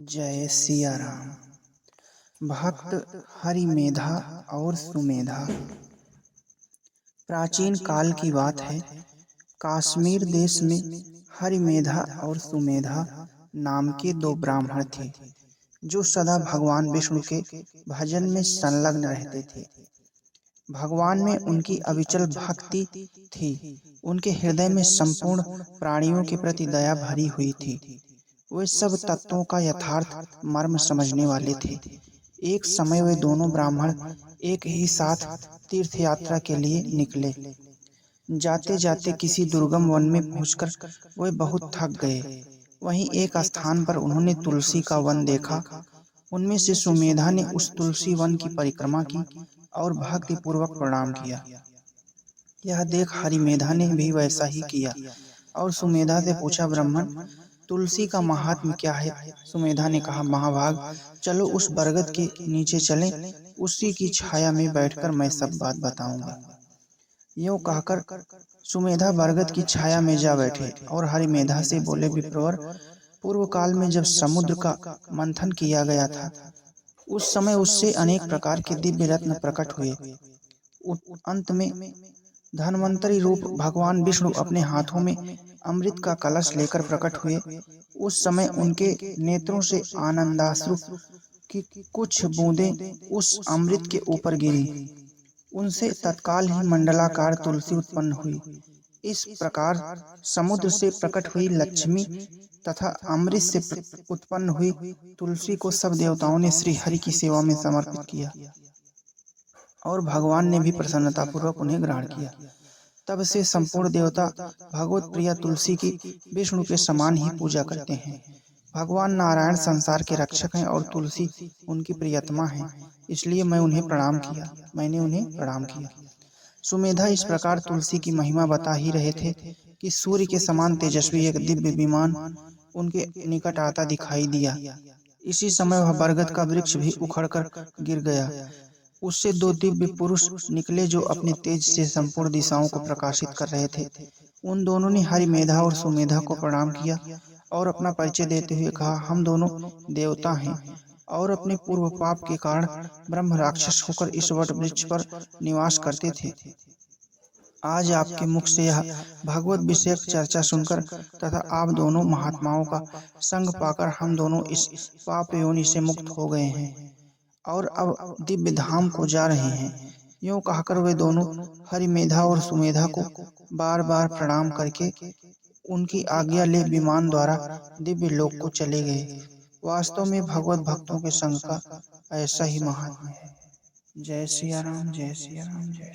जय सिया राम। भक्त हरिमेधा और सुमेधा। प्राचीन काल की बात है। कश्मीर देश में हरिमेधा और सुमेधा नाम के दो ब्राह्मण थे जो सदा भगवान विष्णु के भजन में संलग्न रहते थे। भगवान में उनकी अविचल भक्ति थी। उनके हृदय में संपूर्ण प्राणियों के प्रति दया भरी हुई थी। वे सब तत्वों का यथार्थ मर्म समझने वाले थे। एक समय वे दोनों ब्राह्मण एक ही साथ तीर्थ यात्रा के लिए निकले। जाते जाते किसी दुर्गम वन में पहुंचकर वे बहुत थक गए। वहीं एक स्थान पर उन्होंने तुलसी का वन देखा। उनमें से सुमेधा ने उस तुलसी वन की परिक्रमा की और भक्ति पूर्वक प्रणाम किया। यह देख हरिमेधा ने भी वैसा ही किया और सुमेधा से पूछा, ब्राह्मण, तुलसी का महात्म्य क्या है? सुमेधा ने कहा, महाभाग, चलो उस बरगद के नीचे चलें, उसी की छाया में बैठकर मैं सब बात बताऊंगा। यूं कहकर सुमेधा बरगद की छाया में जा बैठे और हरिमेधा से बोले, विप्रवर, पूर्व काल में जब समुद्र का मंथन किया गया था, उस समय उससे अनेक प्रकार के दिव्य रत्न प्रकट हुए। अंत में धन्वंतरी रूप भगवान विष्णु अपने हाथों में अमृत का कलश लेकर प्रकट हुए। उस समय उनके नेत्रों से आनंदाश्रु की कुछ बूंदें उस अमृत के ऊपर गिरी। उनसे तत्काल ही मंडलाकार तुलसी उत्पन्न हुई। इस प्रकार समुद्र से प्रकट हुई लक्ष्मी तथा अमृत से उत्पन्न हुई तुलसी को सब देवताओं ने श्री हरि की सेवा में समर्पित किया और भगवान ने भी प्रसन्नतापूर्वक उन्हें ग्रहण किया। तब से संपूर्ण देवता भगवत प्रिया तुलसी की विष्णु के समान ही पूजा करते हैं। भगवान नारायण संसार के रक्षक हैं और तुलसी उनकी प्रियतमा है, इसलिए मैंने उन्हें प्रणाम किया। सुमेधा इस प्रकार तुलसी की महिमा बता ही रहे थे कि सूर्य के समान तेजस्वी एक दिव्य विमान उनके निकट आता दिखाई दिया। इसी समय वह बरगद का वृक्ष भी उखड़कर गिर गया। उससे दो दिव्य पुरुष निकले जो अपने तेज से संपूर्ण दिशाओं को प्रकाशित कर रहे थे। उन दोनों ने हरिमेधा और सुमेधा को प्रणाम किया और अपना परिचय देते हुए कहा, हम दोनों देवता हैं और अपने पूर्व पाप के कारण ब्रह्म राक्षस होकर इस वट वृक्ष पर निवास करते थे। आज आपके मुख से यह भगवत विषयक चर्चा सुनकर तथा आप दोनों महात्माओं का संग पाकर हम दोनों इस पाप योनि से मुक्त हो गए हैं और अब दिव्य धाम को जा रहे हैं। यूं कहकर वे दोनों हरिमेधा और सुमेधा को बार बार प्रणाम करके उनकी आज्ञा ले विमान द्वारा दिव्य लोक को चले गए। वास्तव में भगवत भक्तों के संग का ऐसा ही महात्म्य है। जय सिया राम, जय सिया राम, जय